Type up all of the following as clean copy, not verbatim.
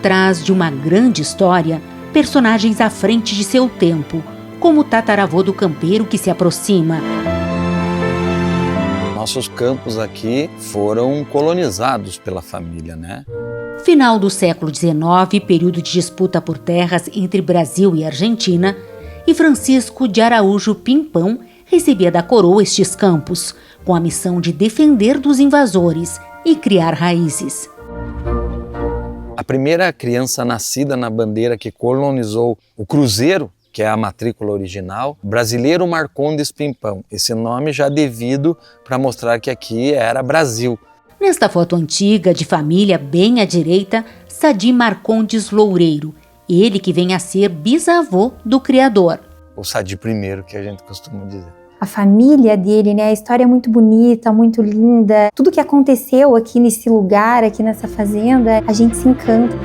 atrás de uma grande história, personagens à frente de seu tempo, como o tataravô do campeiro que se aproxima. Nossos campos aqui foram colonizados pela família, né? Final do século XIX, período de disputa por terras entre Brasil e Argentina, e Francisco de Araújo Pimpão recebia da coroa estes campos, com a missão de defender dos invasores e criar raízes. A primeira criança nascida na bandeira que colonizou o Cruzeiro, que é a matrícula original, Brasileiro Marcondes Pimpão. Esse nome já devido para mostrar que aqui era Brasil. Nesta foto antiga, de família bem à direita, Sadi Marcondes Loureiro, ele que vem a ser bisavô do criador. O Sadi I, que a gente costuma dizer. A família dele, né? A história é muito bonita, muito linda. Tudo que aconteceu aqui nesse lugar, aqui nessa fazenda, a gente se encanta.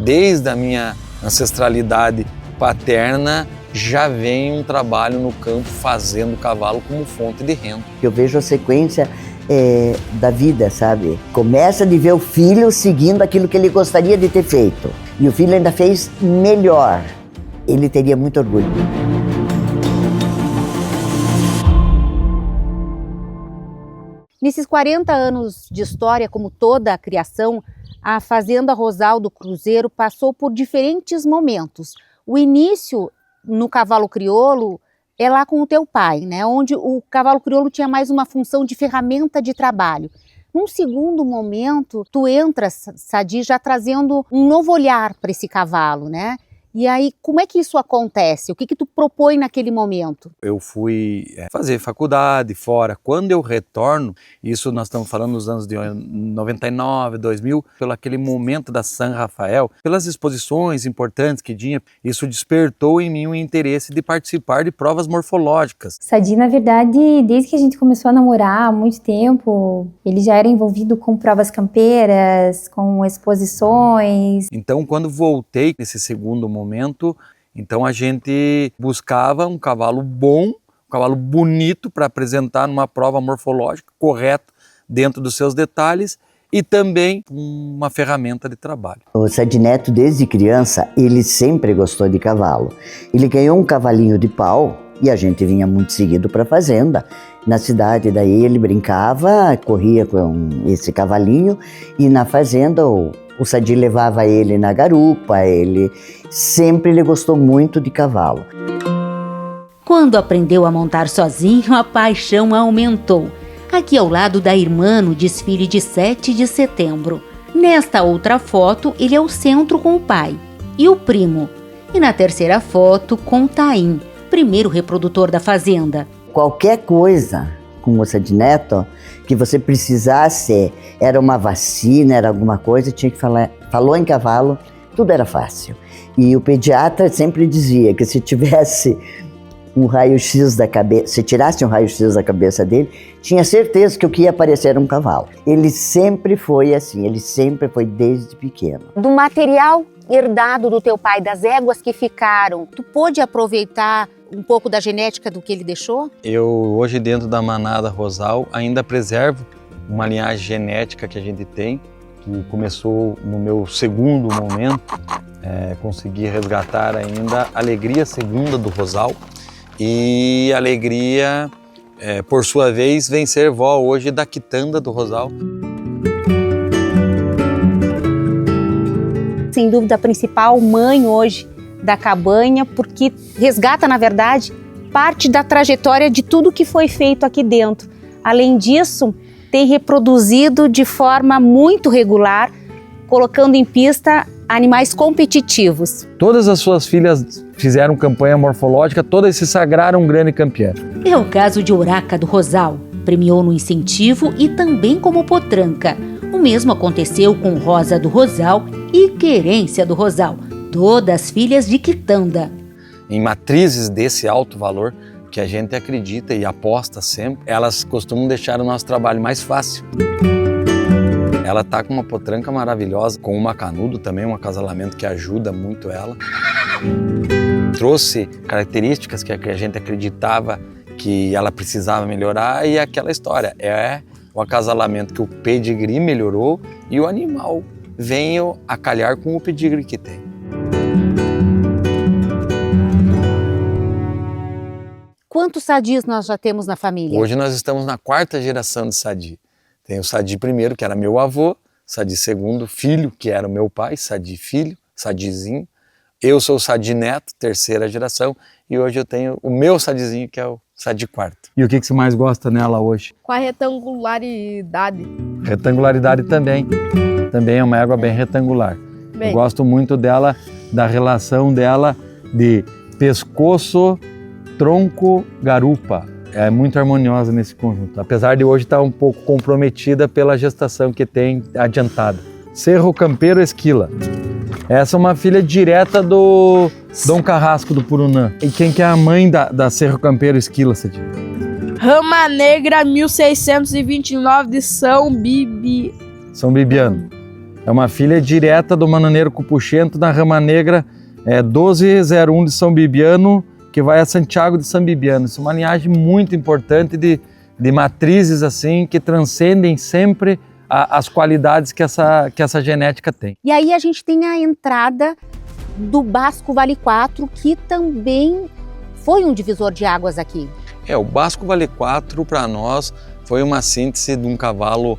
Desde a minha ancestralidade paterna, já vem um trabalho no campo fazendo o cavalo como fonte de renda. Eu vejo a sequência da vida, sabe? Começa de ver o filho seguindo aquilo que ele gostaria de ter feito. E o filho ainda fez melhor. Ele teria muito orgulho. Nesses 40 anos de história, como toda a criação, a Fazenda Rosal do Cruzeiro passou por diferentes momentos. O início no cavalo crioulo é lá com o teu pai, né? Onde o cavalo crioulo tinha mais uma função de ferramenta de trabalho. Num segundo momento, tu entras, Sadi, já trazendo um novo olhar para esse cavalo, né? E aí, como é que isso acontece? O que tu propõe naquele momento? Eu fui fazer faculdade fora. Quando eu retorno, isso nós estamos falando nos anos de 99, 2000, pelo aquele momento da San Rafael, pelas exposições importantes que tinha, isso despertou em mim o interesse de participar de provas morfológicas. Sadi, na verdade, desde que a gente começou a namorar há muito tempo, ele já era envolvido com provas campeiras, com exposições. Então, quando voltei nesse segundo momento, então a gente buscava um cavalo bom, um cavalo bonito para apresentar numa prova morfológica correta dentro dos seus detalhes e também uma ferramenta de trabalho. O Sadi Neto, desde criança, ele sempre gostou de cavalo. Ele ganhou um cavalinho de pau e a gente vinha muito seguido para a fazenda. Na cidade, daí ele brincava, corria com esse cavalinho e na fazenda o Sadi levava ele na garupa, ele gostou muito de cavalo. Quando aprendeu a montar sozinho, a paixão aumentou. Aqui ao lado da irmã no desfile de 7 de setembro. Nesta outra foto, ele é o centro com o pai e o primo. E na terceira foto, com Taim, primeiro reprodutor da fazenda. Qualquer coisa com o Sadi Neto que você precisasse, era uma vacina, era alguma coisa, tinha que falar. Falou em cavalo, tudo era fácil. E o pediatra sempre dizia que se tivesse um raio-x da cabeça, se tirasse um raio-x da cabeça dele, tinha certeza que o que ia aparecer era um cavalo. Ele sempre foi assim, ele sempre foi desde pequeno. Do material herdado do teu pai, das éguas que ficaram, tu pôde aproveitar um pouco da genética do que ele deixou? Eu hoje dentro da manada Rosal ainda preservo uma linhagem genética que a gente tem, que começou no meu segundo momento, consegui resgatar ainda a alegria segunda do Rosal e a alegria, por sua vez, vencer vó hoje da quitanda do Rosal. Sem dúvida a principal mãe hoje da cabanha, porque resgata, na verdade, parte da trajetória de tudo que foi feito aqui dentro. Além disso, tem reproduzido de forma muito regular, colocando em pista animais competitivos. Todas as suas filhas fizeram campanha morfológica, todas se sagraram grande campeã. É o caso de Uraca do Rosal. Premiou no incentivo e também como potranca. O mesmo aconteceu com Rosa do Rosal e Querência do Rosal, todas filhas de Quitanda. Em matrizes desse alto valor, que a gente acredita e aposta sempre, elas costumam deixar o nosso trabalho mais fácil. Ela tá com uma potranca maravilhosa, com uma canudo também, um acasalamento que ajuda muito ela. Trouxe características que a gente acreditava que ela precisava melhorar, e aquela história, é o acasalamento que o pedigree melhorou e o animal veio a calhar com o pedigree que tem. Quantos sadis nós já temos na família? Hoje nós estamos na 4ª geração de sadi. Tem o sadi primeiro, que era meu avô, sadi segundo, filho, que era o meu pai, sadi filho, sadizinho. Eu sou o sadi neto, 3ª geração, e hoje eu tenho o meu sadizinho, que é o sadi 4º. E o que você mais gosta nela hoje? Com a retangularidade. Retangularidade também. Também é uma égua bem retangular. Bem. Eu gosto muito dela, da relação dela de pescoço, tronco, garupa. É muito harmoniosa nesse conjunto, apesar de hoje estar um pouco comprometida pela gestação que tem adiantada. Cerro Campeiro Esquila. Essa é uma filha direta do Dom Carrasco do Purunã. E quem que é a mãe da Cerro Campeiro Esquila, você diz? Rama Negra 1629 de São Bibiano. É uma filha direta do Mananeiro Cupuchento da Rama Negra 1201 de São Bibiano, que vai a Santiago de São Bibiano. Isso é uma linhagem muito importante de matrizes assim que transcendem sempre as qualidades que essa genética tem. E aí a gente tem a entrada do Basco Vale 4, que também foi um divisor de águas aqui. O Basco Vale 4 para nós foi uma síntese de um cavalo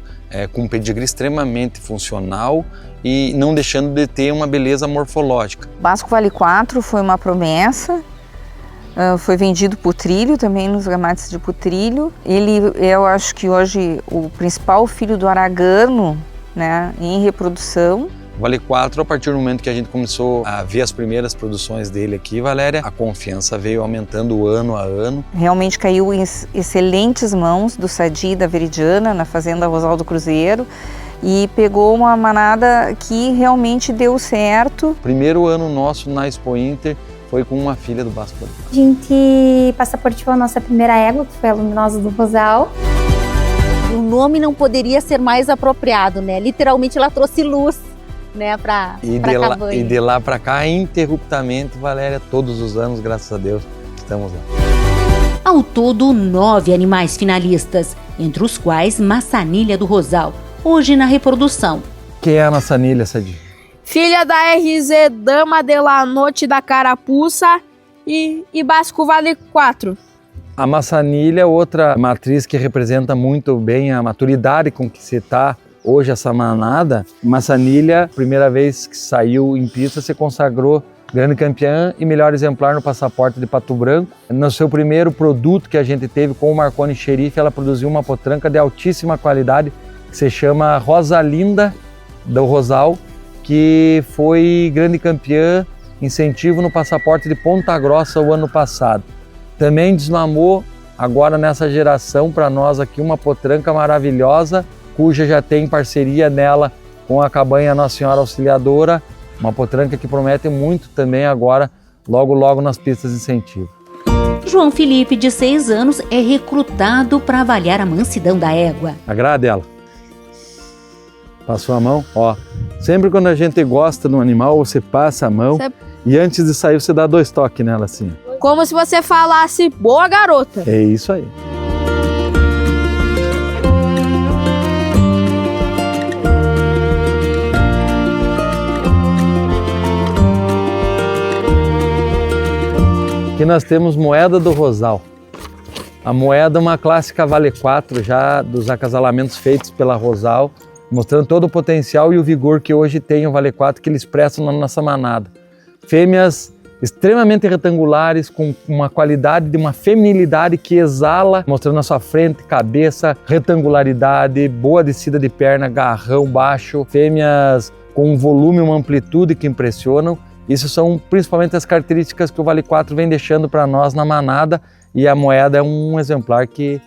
com um pedigree extremamente funcional e não deixando de ter uma beleza morfológica. Basco Vale 4 foi uma promessa. Foi vendido por trilho, também nos gramates de putrilho. Ele, eu acho que hoje, o principal filho do aragano, né, em reprodução. O Vale 4, a partir do momento que a gente começou a ver as primeiras produções dele aqui, Valéria, a confiança veio aumentando ano a ano. Realmente caiu em excelentes mãos do Sadi e da Veridiana, na Fazenda Rosal do Cruzeiro, e pegou uma manada que realmente deu certo. Primeiro ano nosso na Expo Inter foi com uma filha do Basco Vale 4. A gente passaporteou a nossa primeira égua, que foi a Luminosa do Rosal. O nome não poderia ser mais apropriado, né? Literalmente ela trouxe luz, né, pra cabanha. E de lá para cá, ininterruptamente, Valéria, todos os anos, graças a Deus, estamos lá. Ao todo, 9 animais finalistas, entre os quais Massanilha do Rosal, hoje na reprodução. Quem é a Massanilha, Sadi? Filha da RZ Dama de la Noite da Carapuça e Basco Vale 4. A Massanilha, outra matriz que representa muito bem a maturidade com que se está hoje essa manada. Massanilha, primeira vez que saiu em pista, se consagrou grande campeã e melhor exemplar no passaporte de Pato Branco. No seu primeiro produto que a gente teve com o Marconi Xerife, ela produziu uma potranca de altíssima qualidade, que se chama Rosalinda do Rosal, que foi grande campeã, incentivo no passaporte de Ponta Grossa o ano passado. Também desmamou agora nessa geração para nós aqui uma potranca maravilhosa, cuja já tem parceria nela com a cabanha Nossa Senhora Auxiliadora, uma potranca que promete muito também agora, logo nas pistas de incentivo. João Felipe, de 6 anos, é recrutado para avaliar a mansidão da égua. Agrada ela. Passou a mão, ó. Sempre quando a gente gosta de um animal, você passa a mão e antes de sair você dá 2 toques nela assim. Como se você falasse, boa garota. É isso aí. Aqui nós temos Moeda do Rosal. A Moeda é uma clássica Vale 4 já dos acasalamentos feitos pela Rosal, mostrando todo o potencial e o vigor que hoje tem o Vale 4 que eles prestam na nossa manada. Fêmeas extremamente retangulares, com uma qualidade de uma feminilidade que exala, mostrando a sua frente, cabeça, retangularidade, boa descida de perna, garrão baixo, fêmeas com um volume e uma amplitude que impressionam. Isso são principalmente as características que o Vale 4 vem deixando para nós na manada, e a moeda é um exemplar que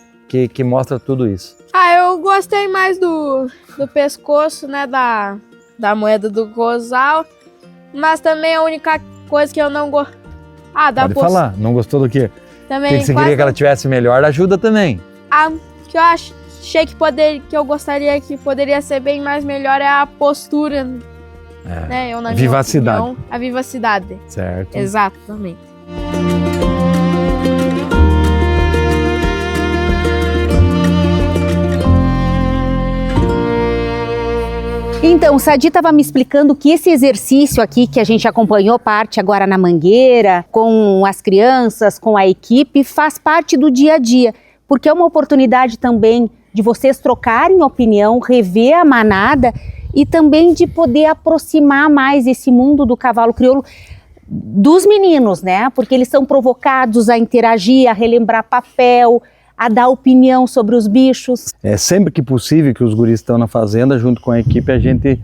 mostra tudo isso. Eu gostei mais do pescoço, né, da moeda do Rosal, mas também a única coisa que eu não gosto... Pode falar, não gostou do quê? Também Você queria que ela tivesse melhor, ajuda também. Que eu achei que eu gostaria que poderia ser bem mais melhor é a postura, né? Na minha vivacidade. opinião, a vivacidade. Certo. Exatamente. Então, o Sadi estava me explicando que esse exercício aqui, que a gente acompanhou parte agora na Mangueira, com as crianças, com a equipe, faz parte do dia a dia, porque é uma oportunidade também de vocês trocarem opinião, rever a manada e também de poder aproximar mais esse mundo do cavalo crioulo dos meninos, né? Porque eles são provocados a interagir, a relembrar papel, a dar opinião sobre os bichos. Sempre que possível que os guris estão na fazenda, junto com a equipe, a gente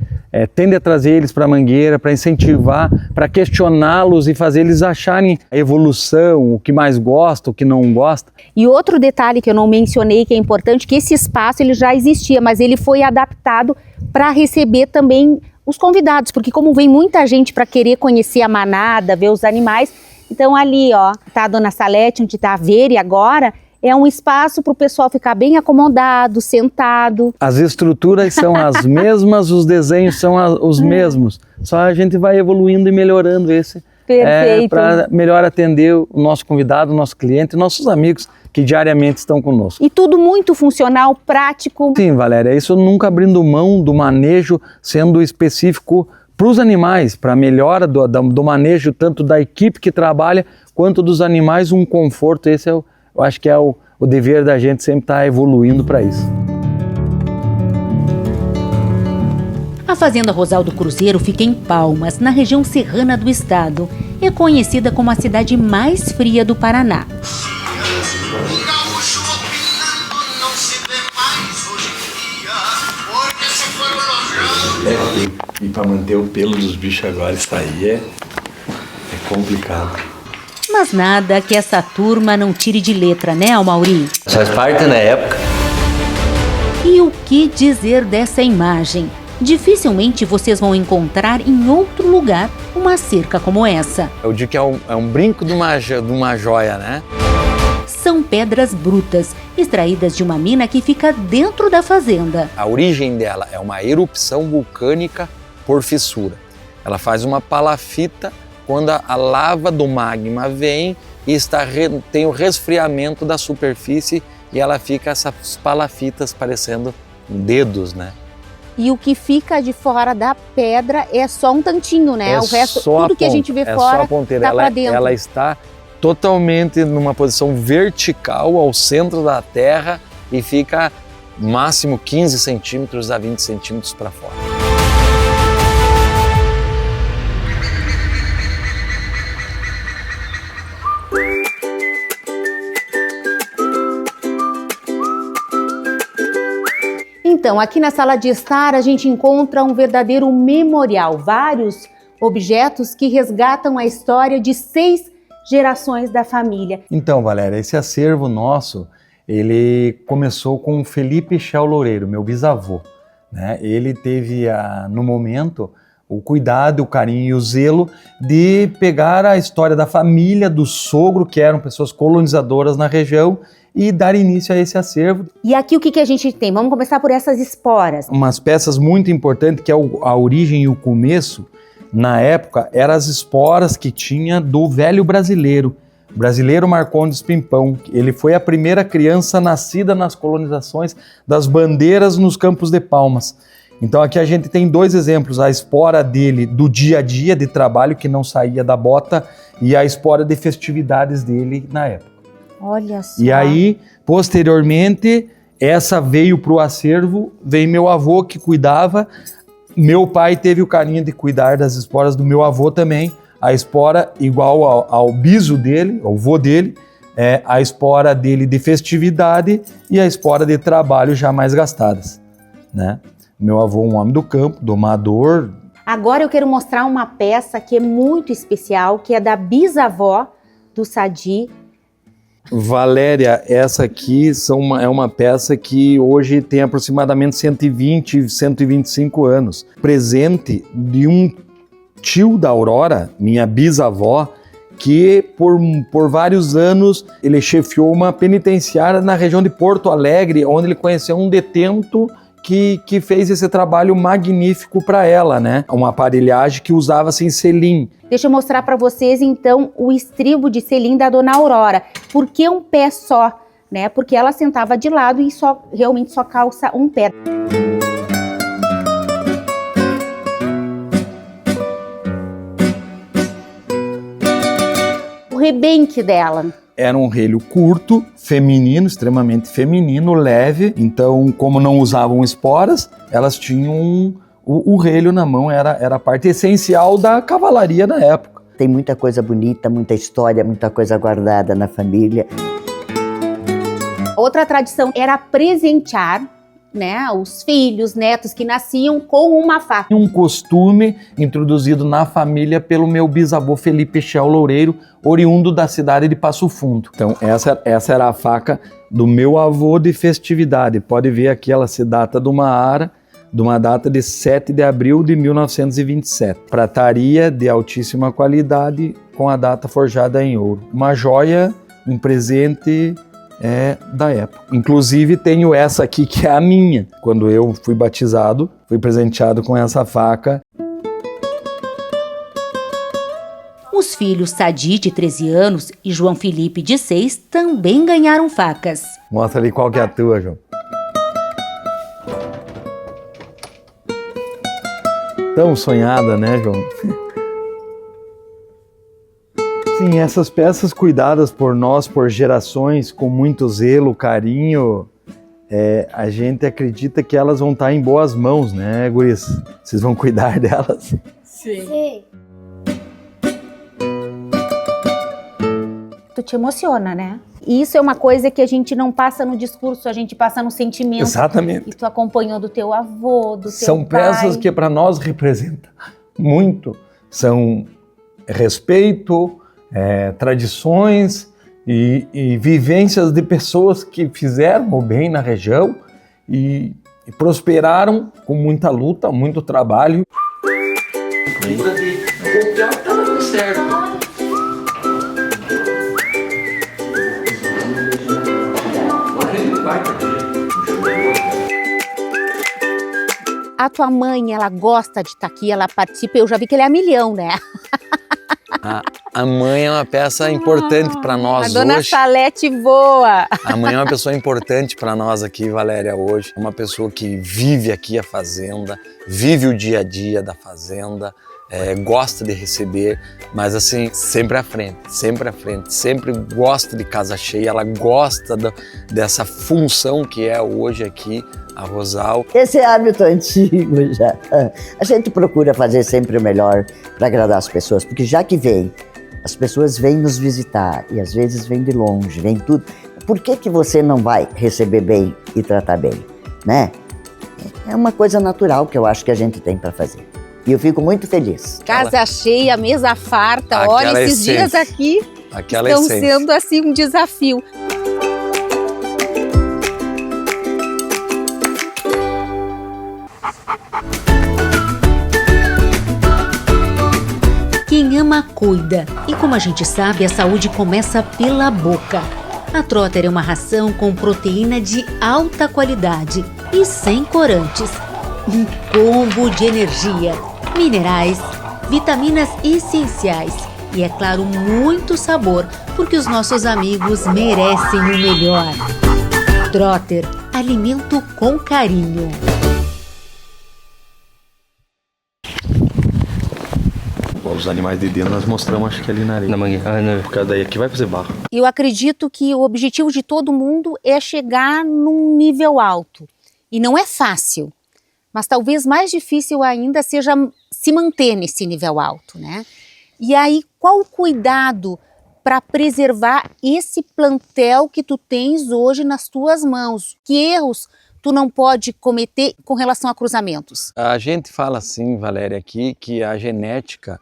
tende a trazer eles para a Mangueira, para incentivar, para questioná-los e fazer eles acharem a evolução, o que mais gosta, o que não gosta. E outro detalhe que eu não mencionei, que é importante, que esse espaço ele já existia, mas ele foi adaptado para receber também os convidados, porque como vem muita gente para querer conhecer a manada, ver os animais, então ali, ó, tá a Dona Salete, onde tá a Vera agora, é um espaço para o pessoal ficar bem acomodado, sentado. As estruturas são as mesmas, os desenhos são os mesmos. Só a gente vai evoluindo e melhorando esse. Perfeito. Para melhor atender o nosso convidado, o nosso cliente, nossos amigos que diariamente estão conosco. E tudo muito funcional, prático. Sim, Valéria, isso nunca abrindo mão do manejo, sendo específico para os animais, para a melhora do manejo tanto da equipe que trabalha, quanto dos animais, um conforto. Esse eu acho que é o dever da gente sempre estar evoluindo para isso. A Fazenda Rosal do Cruzeiro fica em Palmas, na região serrana do estado. É conhecida como a cidade mais fria do Paraná. E para manter o pelo dos bichos agora, isso aí é complicado. Mas nada que essa turma não tire de letra, né, Amauri? Faz parte na época. E o que dizer dessa imagem? Dificilmente vocês vão encontrar em outro lugar uma cerca como essa. Eu digo que é um brinco de uma joia, né? São pedras brutas, extraídas de uma mina que fica dentro da fazenda. A origem dela é uma erupção vulcânica por fissura. Ela faz uma palafita quando a lava do magma vem e tem o resfriamento da superfície e ela fica essas palafitas parecendo dedos, né? E o que fica de fora da pedra é só um tantinho, né? O resto, tudo que a gente vê fora, só a ponteira. tá pra dentro. Ela está totalmente numa posição vertical ao centro da terra e fica máximo 15 centímetros a 20 centímetros para fora. Então, aqui na sala de estar, a gente encontra um verdadeiro memorial, vários objetos que resgatam a história de 6 gerações da família. Então, Valéria, esse acervo nosso, ele começou com o Felipe Chel Loureiro, meu bisavô, né? Ele teve, no momento, o cuidado, o carinho e o zelo de pegar a história da família, do sogro, que eram pessoas colonizadoras na região, e dar início a esse acervo. E aqui o que a gente tem? Vamos começar por essas esporas. Umas peças muito importantes, que é a origem e o começo, na época, eram as esporas que tinha do velho brasileiro, Brasileiro Marcondes Pimpão. Ele foi a primeira criança nascida nas colonizações das bandeiras nos Campos de Palmas. Então aqui a gente tem 2 exemplos, a espora dele do dia a dia de trabalho, que não saía da bota, e a espora de festividades dele na época. Olha só. E aí, posteriormente, essa veio para o acervo, veio meu avô que cuidava, meu pai teve o carinho de cuidar das esporas do meu avô também, a espora igual ao biso dele, ao vô dele, a espora dele de festividade e a espora de trabalho já mais gastadas, né? Meu avô, um homem do campo, domador. Agora eu quero mostrar uma peça que é muito especial, que é da bisavó do Sadi. Valéria, essa aqui é uma peça que hoje tem aproximadamente 120, 125 anos. Presente de um tio da Aurora, minha bisavó, que por vários anos ele chefiou uma penitenciária na região de Porto Alegre, onde ele conheceu um detento que fez esse trabalho magnífico para ela, né? Uma aparelhagem que usava-se em selim. Deixa eu mostrar para vocês, então, o estribo de selim da Dona Aurora. Por que um pé só? Né? Porque ela sentava de lado e realmente só calça um pé. O rebenque dela. Era um relho curto, feminino, extremamente feminino, leve. Então, como não usavam esporas, elas tinham o relho na mão, era a parte essencial da cavalaria na época. Tem muita coisa bonita, muita história, muita coisa guardada na família. Outra tradição era presentear, né, os filhos, netos que nasciam com uma faca. Um costume introduzido na família pelo meu bisavô Felipe Chel Loureiro, oriundo da cidade de Passo Fundo. Então essa era a faca do meu avô de festividade. Pode ver aqui, ela se data de uma data de 7 de abril de 1927. Prataria de altíssima qualidade com a data forjada em ouro. Uma joia, um presente da época. Inclusive tenho essa aqui que é a minha. Quando eu fui batizado, fui presenteado com essa faca. Os filhos Sadi, de 13 anos, e João Felipe, de 6, também ganharam facas. Mostra ali qual que é a tua, João. Tão sonhada, né, João? Sim, essas peças cuidadas por nós, por gerações, com muito zelo, carinho, a gente acredita que elas vão estar em boas mãos, né, guris? Vocês vão cuidar delas? Sim. Tu te emociona, né? E isso é uma coisa que a gente não passa no discurso, a gente passa no sentimento. Exatamente. E tu acompanhou do teu avô, do teu São pai. peças que para nós representam muito. São respeito, tradições e vivências de pessoas que fizeram o bem na região e prosperaram com muita luta, muito trabalho. A tua mãe, ela gosta de estar aqui, ela participa. Eu já vi que ele é a milhão, né? A mãe é uma peça importante para nós hoje. A dona Salete voa. A mãe é uma pessoa importante para nós aqui, Valéria, hoje. Uma pessoa que vive aqui a fazenda, vive o dia a dia da fazenda, gosta de receber, mas assim, sempre à frente, sempre gosta de casa cheia, ela gosta dessa função que é hoje aqui a Rosal. Esse é hábito antigo já. A gente procura fazer sempre o melhor para agradar as pessoas, porque já que as pessoas vêm nos visitar e às vezes vêm de longe, vêm tudo. Por que você não vai receber bem e tratar bem, né? É uma coisa natural que eu acho que a gente tem para fazer. E eu fico muito feliz. Casa cheia, mesa farta. Olha, esses dias aqui estão sendo assim um desafio. Quem ama, cuida. E como a gente sabe, a saúde começa pela boca. A Trotter é uma ração com proteína de alta qualidade e sem corantes. Um combo de energia, minerais, vitaminas essenciais e, é claro, muito sabor, porque os nossos amigos merecem o melhor. Trotter, alimento com carinho. Os animais de dentro nós mostramos, acho que ali na areia. Na mangueira. Porque daí aqui vai fazer barro. Eu acredito que o objetivo de todo mundo é chegar num nível alto. E não é fácil, mas talvez mais difícil ainda seja se manter nesse nível alto, né? E aí, qual o cuidado para preservar esse plantel que tu tens hoje nas tuas mãos? Que erros tu não pode cometer com relação a cruzamentos? A gente fala assim, Valéria, aqui, que a genética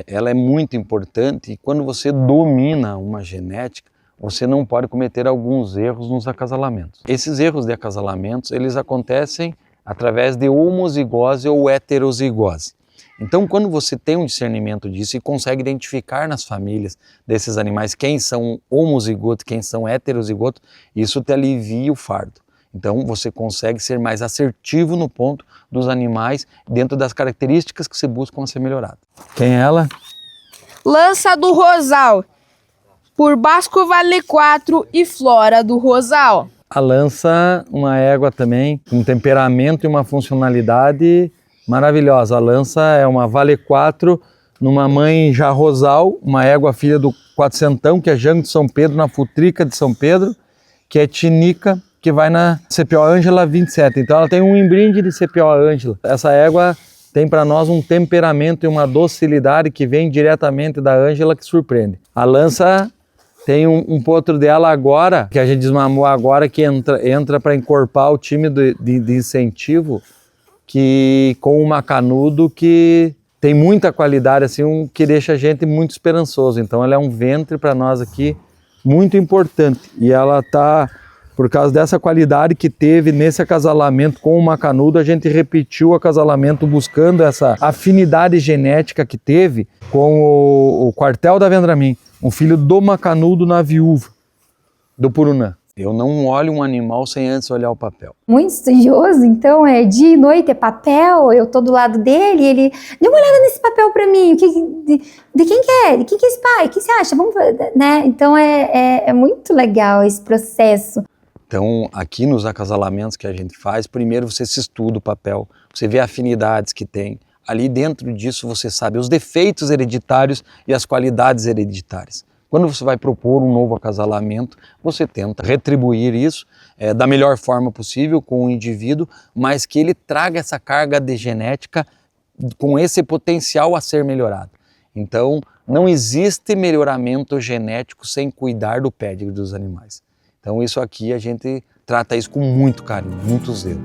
ela é muito importante, e quando você domina uma genética, você não pode cometer alguns erros nos acasalamentos. Esses erros de acasalamentos, eles acontecem através de homozigose ou heterozigose. Então, quando você tem um discernimento disso e consegue identificar nas famílias desses animais quem são homozigotos, quem são heterozigotos, isso te alivia o fardo. Então, você consegue ser mais assertivo no ponto dos animais dentro das características que se buscam a ser melhoradas. Quem é ela? Lança do Rosal, por Basco Vale 4 e Flora do Rosal. A Lança, uma égua também, com temperamento e uma funcionalidade maravilhosa. A Lança é uma Vale 4 numa mãe já Rosal, uma égua filha do Quatrocentão, que é Jango de São Pedro, na Futrica de São Pedro, que é Tinica, que vai na CPO Ângela 27. Então ela tem um embrinde de CPO Ângela. Essa égua tem para nós um temperamento e uma docilidade que vem diretamente da Ângela, que surpreende. A Lança tem um potro dela agora, que a gente desmamou agora, que entra para encorpar o time de incentivo, que com o macanudo, que tem muita qualidade, assim, que deixa a gente muito esperançoso. Então ela é um ventre para nós aqui muito importante. E ela está, por causa dessa qualidade que teve nesse acasalamento com o macanudo, a gente repetiu o acasalamento buscando essa afinidade genética que teve com o quartel da Vendramin, um filho do macanudo na viúva, do Purunã. Eu não olho um animal sem antes olhar o papel. Muito estudioso, então dia e noite é papel, eu tô do lado dele, ele, dê uma olhada nesse papel para mim, de quem que é? De quem que é esse pai? O que você acha? Vamos, né? Então é muito legal esse processo. Então, aqui nos acasalamentos que a gente faz, primeiro você se estuda o papel, você vê afinidades que tem. Ali dentro disso você sabe os defeitos hereditários e as qualidades hereditárias. Quando você vai propor um novo acasalamento, você tenta retribuir isso da melhor forma possível com o indivíduo, mas que ele traga essa carga de genética com esse potencial a ser melhorado. Então, não existe melhoramento genético sem cuidar do pedigree dos animais. Então, isso aqui a gente trata isso com muito carinho, muito zelo.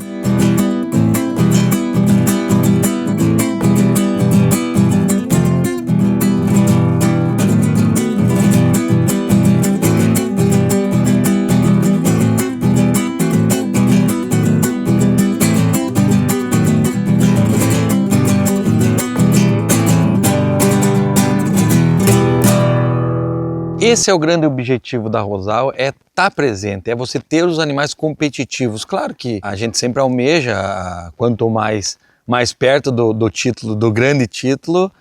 Esse é o grande objetivo da Rosal, é estar presente, é você ter os animais competitivos. Claro que a gente sempre almeja, quanto mais perto do título, do grande título,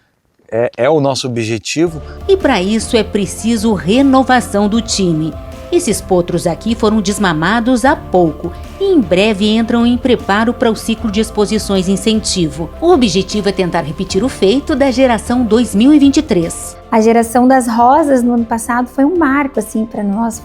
é o nosso objetivo. E para isso é preciso renovação do time. Esses potros aqui foram desmamados há pouco e em breve entram em preparo para o ciclo de exposições incentivo. O objetivo é tentar repetir o feito da geração 2023. A geração das rosas no ano passado foi um marco assim para nós,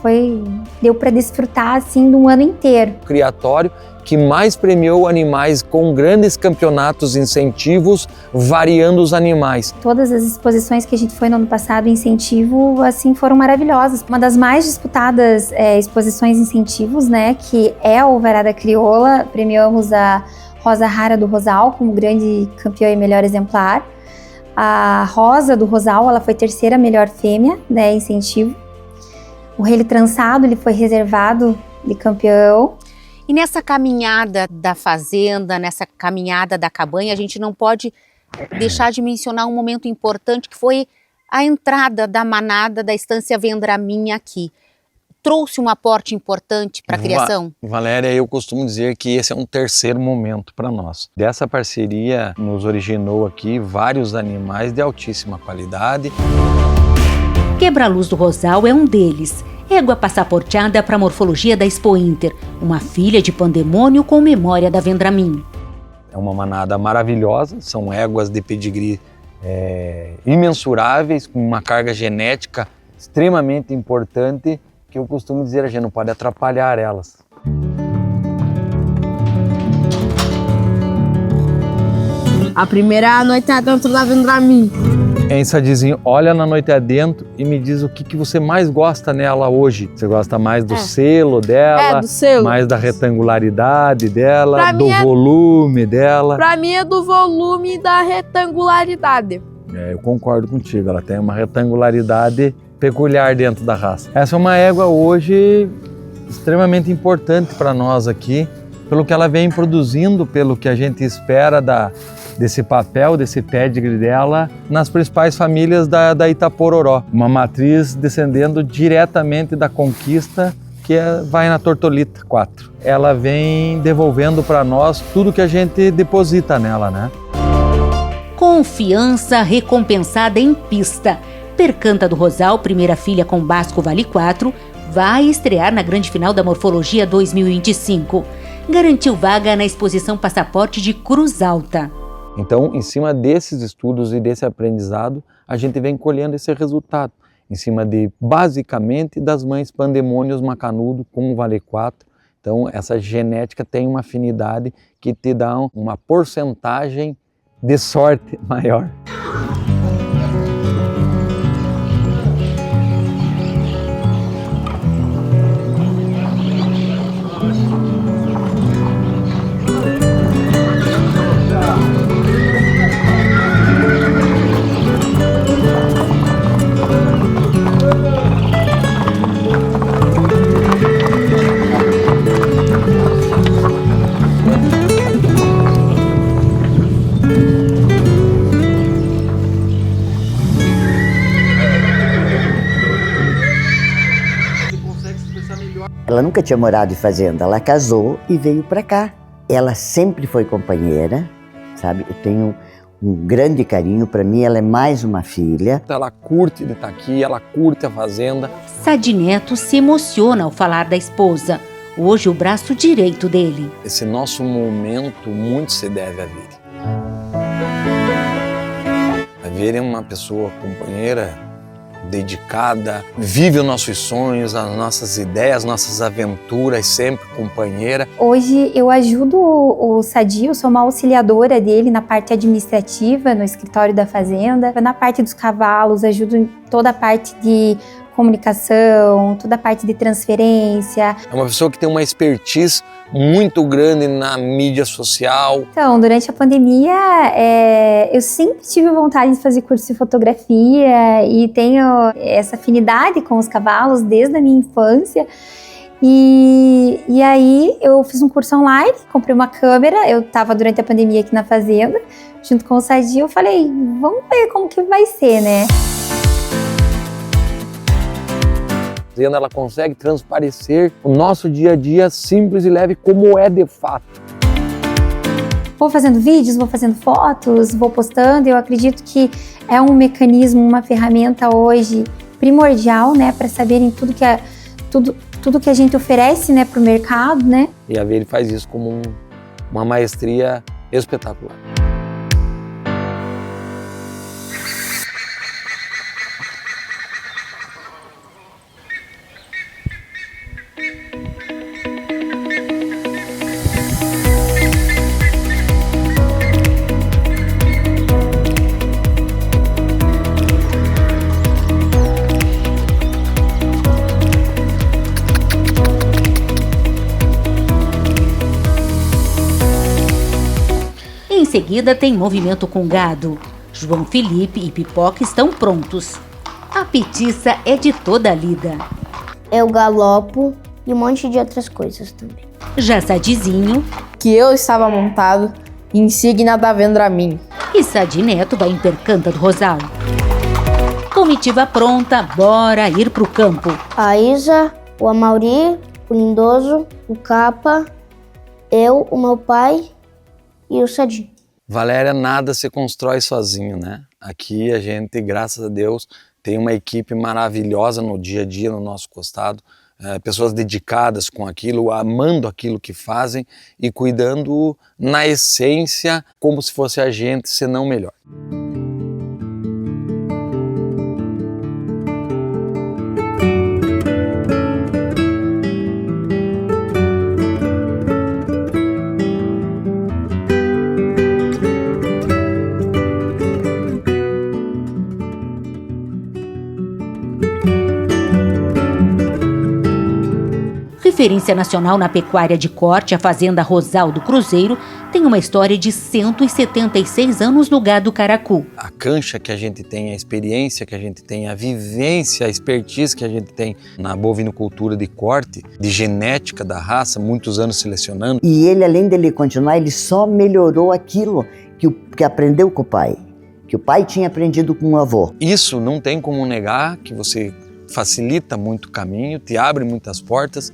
deu para desfrutar assim de um ano inteiro. Criatório que mais premiou animais com grandes campeonatos incentivos, variando os animais. Todas as exposições que a gente foi no ano passado, incentivo, assim, foram maravilhosas. Uma das mais disputadas exposições incentivos, né, que é a Alvorada Crioula, premiamos a Rosa Rara do Rosal como grande campeã e melhor exemplar. A Rosa do Rosal, ela foi terceira melhor fêmea, né, incentivo. O Relho Trançado, ele foi reservado de campeão. E nessa caminhada da fazenda, nessa caminhada da cabanha, a gente não pode deixar de mencionar um momento importante que foi a entrada da manada da estância Vendramin aqui. Trouxe um aporte importante para a criação? Valéria, eu costumo dizer que esse é um terceiro momento para nós. Dessa parceria nos originou aqui vários animais de altíssima qualidade. Quebra-luz do Rosal é um deles. Égua passaporteada para a morfologia da Expo Inter, uma filha de Pandemônio com memória da Vendramin. É uma manada maravilhosa, são éguas de pedigree imensuráveis, com uma carga genética extremamente importante, que eu costumo dizer, a gente não pode atrapalhar elas. A primeira noite é dentro da Vendramin. Hein, Sadizinho, olha na noite adentro e me diz o que você mais gosta nela hoje. Você gosta mais do selo dela? Do selo. Mais da retangularidade dela? Pra Do mim volume dela? Pra mim é do volume e da retangularidade. Eu concordo contigo, ela tem uma retangularidade peculiar dentro da raça. Essa é uma égua hoje extremamente importante para nós aqui, pelo que ela vem produzindo, pelo que a gente espera desse papel, desse pedigree dela nas principais famílias da Itapororó. Uma matriz descendendo diretamente da conquista, que vai na Tortolita 4. Ela vem devolvendo para nós tudo que a gente deposita nela, né? Confiança recompensada em pista. Percanta do Rosal, primeira filha com Basco Vale 4, vai estrear na grande final da Morfologia 2025. Garantiu vaga na exposição Passaporte de Cruz Alta. Então, em cima desses estudos e desse aprendizado, a gente vem colhendo esse resultado. Em cima de, basicamente, das mães Pandemônios Macanudo com o Vale 4. Então, essa genética tem uma afinidade que te dá uma porcentagem de sorte maior. Ela nunca tinha morado em fazenda, ela casou e veio para cá. Ela sempre foi companheira, sabe? Eu tenho um grande carinho, para mim ela é mais uma filha. Ela curte de estar aqui, ela curte a fazenda. Sadineto se emociona ao falar da esposa, hoje o braço direito dele. Esse nosso momento muito se deve a Vire. A Vire é uma pessoa companheira, dedicada, vive os nossos sonhos, as nossas ideias, nossas aventuras, sempre companheira. Hoje eu ajudo o Sadio, sou uma auxiliadora dele na parte administrativa, no escritório da fazenda, na parte dos cavalos, ajudo em toda a parte de comunicação, toda a parte de transferência. É uma pessoa que tem uma expertise muito grande na mídia social. Então, durante a pandemia, eu sempre tive vontade de fazer curso de fotografia e tenho essa afinidade com os cavalos desde a minha infância. E aí eu fiz um curso online, comprei uma câmera, eu estava durante a pandemia aqui na fazenda, junto com o Sadio, eu falei, vamos ver como que vai ser, né? Ela consegue transparecer o nosso dia a dia simples e leve como é de fato. Vou fazendo vídeos, vou fazendo fotos, vou postando. Eu acredito que é um mecanismo, uma ferramenta hoje primordial, né, para saberem tudo que a gente oferece, né, para o mercado, né? E a Vire faz isso como uma maestria espetacular. Em seguida tem movimento com gado. João Felipe e Pipoca estão prontos. A petiça é de toda a lida. Eu galopo e um monte de outras coisas também. Já Sadizinho Que eu estava montado, insígnia da Vendramin. e Sadineto vai em Percanta do Rosal. Comitiva pronta, bora ir pro campo. A Isa, o Amauri, o Lindoso, o Capa, eu, o meu pai e o Sadinho. Valéria, nada se constrói sozinho, né? Aqui a gente, graças a Deus, tem uma equipe maravilhosa no dia a dia, no nosso costado. Pessoas dedicadas com aquilo, amando aquilo que fazem e cuidando na essência como se fosse a gente, se não melhor. Referência nacional na pecuária de corte, a Fazenda Rosal do Cruzeiro tem uma história de 176 anos no gado caracu. A cancha que a gente tem, a experiência que a gente tem, a vivência, a expertise que a gente tem na bovinocultura de corte, de genética da raça, muitos anos selecionando. E ele, além dele continuar, ele só melhorou aquilo que aprendeu com o pai, que o pai tinha aprendido com o avô. Isso não tem como negar, que você facilita muito o caminho, te abre muitas portas,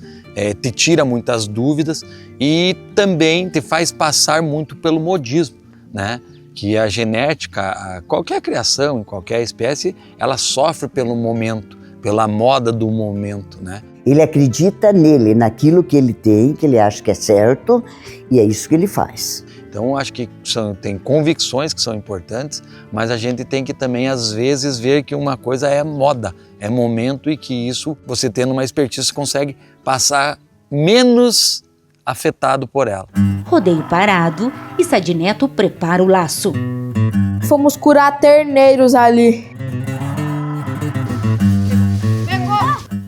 te tira muitas dúvidas e também te faz passar muito pelo modismo, né? Que a genética, qualquer criação, em qualquer espécie, ela sofre pelo momento, pela moda do momento, né? Ele acredita nele, naquilo que ele tem, que ele acha que é certo, e é isso que ele faz. Então, acho que tem convicções que são importantes, mas a gente tem que também, às vezes, ver que uma coisa é moda, é momento e que isso, você tendo uma expertise, consegue passar menos afetado por ela. Rodeio parado e Sadi Neto prepara o laço. Fomos curar terneiros ali.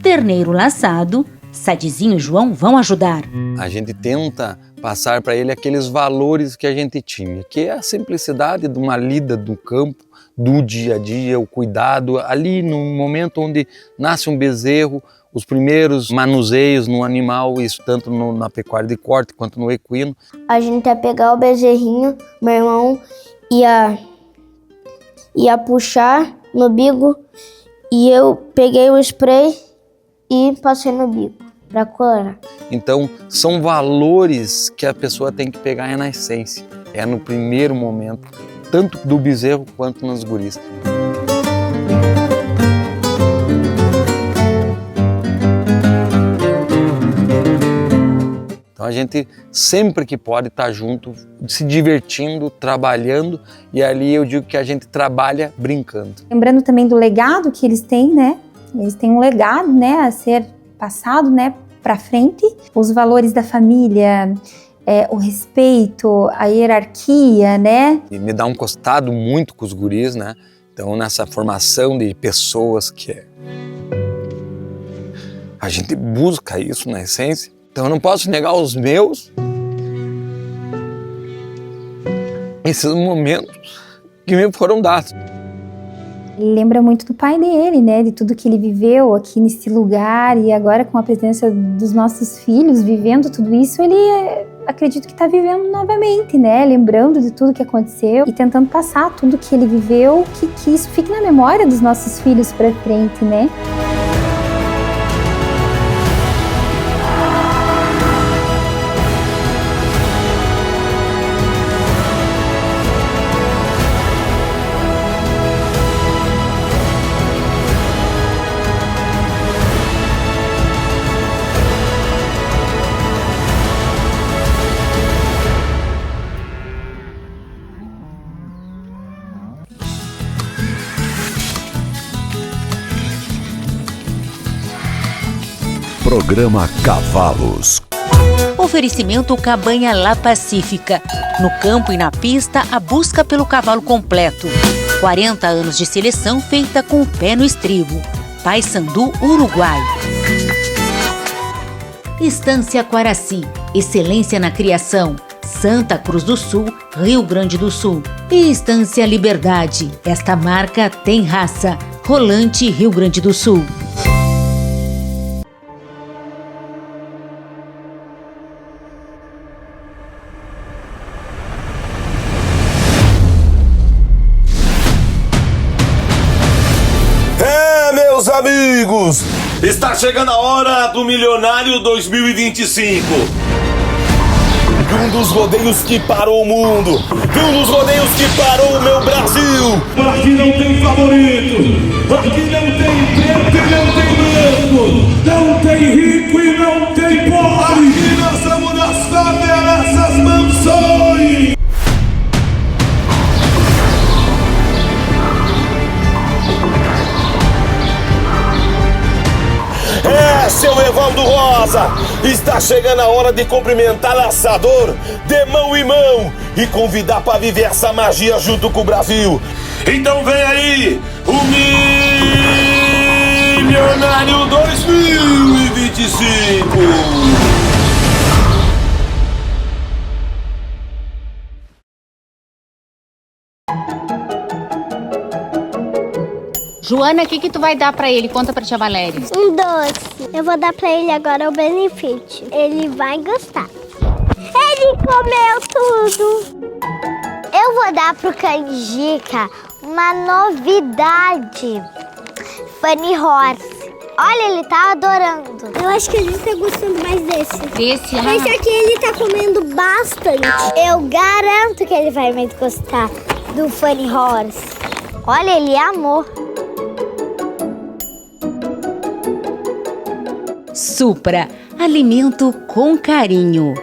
Terneiro laçado, Sadizinho e João vão ajudar. A gente tenta passar para ele aqueles valores que a gente tinha, que é a simplicidade de uma lida do campo, do dia a dia, o cuidado, ali no momento onde nasce um bezerro, os primeiros manuseios no animal, isso tanto na pecuária de corte quanto no equino. A gente ia pegar o bezerrinho, meu irmão ia puxar no bico e eu peguei o spray e passei no bico para corar. Então, são valores que a pessoa tem que pegar na essência, é no primeiro momento, tanto do bezerro quanto nos guris. Então a gente sempre que pode estar junto, se divertindo, trabalhando, e ali eu digo que a gente trabalha brincando. Lembrando também do legado que eles têm, né? Eles têm um legado, né, a ser passado, né, para frente. Os valores da família, o respeito, a hierarquia, né? E me dá um costado muito com os guris, né? Então nessa formação de pessoas que a gente busca isso na essência. Então eu não posso negar os meus, esses momentos que me foram dados. Ele lembra muito do pai dele, né? De tudo que ele viveu aqui nesse lugar, e agora com a presença dos nossos filhos vivendo tudo isso, ele acredito que está vivendo novamente, né? Lembrando de tudo que aconteceu e tentando passar tudo que ele viveu, que isso fique na memória dos nossos filhos para frente, né? Programa Cavalos. Oferecimento Cabanha La Pacífica. No campo e na pista, a busca pelo cavalo completo. 40 anos de seleção feita com o pé no estribo. Paysandu, Uruguai. Estância Quaraci. Excelência na criação. Santa Cruz do Sul, Rio Grande do Sul. E Estância Liberdade. Esta marca tem raça. Rolante, Rio Grande do Sul. Meus amigos, está chegando a hora do Milionário 2025. Um dos rodeios que parou o mundo, um dos rodeios que parou o meu Brasil. Aqui não tem favorito, aqui não tem preto e não tem branco, não tem rico e não tem pobre. Aqui nós somos nas favelas, essas mansões. Seu Evaldo Rosa, está chegando a hora de cumprimentar laçador de mão em mão e convidar para viver essa magia junto com o Brasil. Então vem aí o Milionário Milionário 2025. Joana, o que tu vai dar pra ele? Conta pra tia Valéria. Um doce. Eu vou dar pra ele agora o benefício. Ele vai gostar. Ele comeu tudo. Eu vou dar pro Canjica uma novidade. Funny Horse. Olha, ele tá adorando. Eu acho que ele tá gostando mais desse. Desse, Esse aqui ele tá comendo bastante. Eu garanto que ele vai mais gostar do Funny Horse. Olha, ele amou. Supra, alimento com carinho.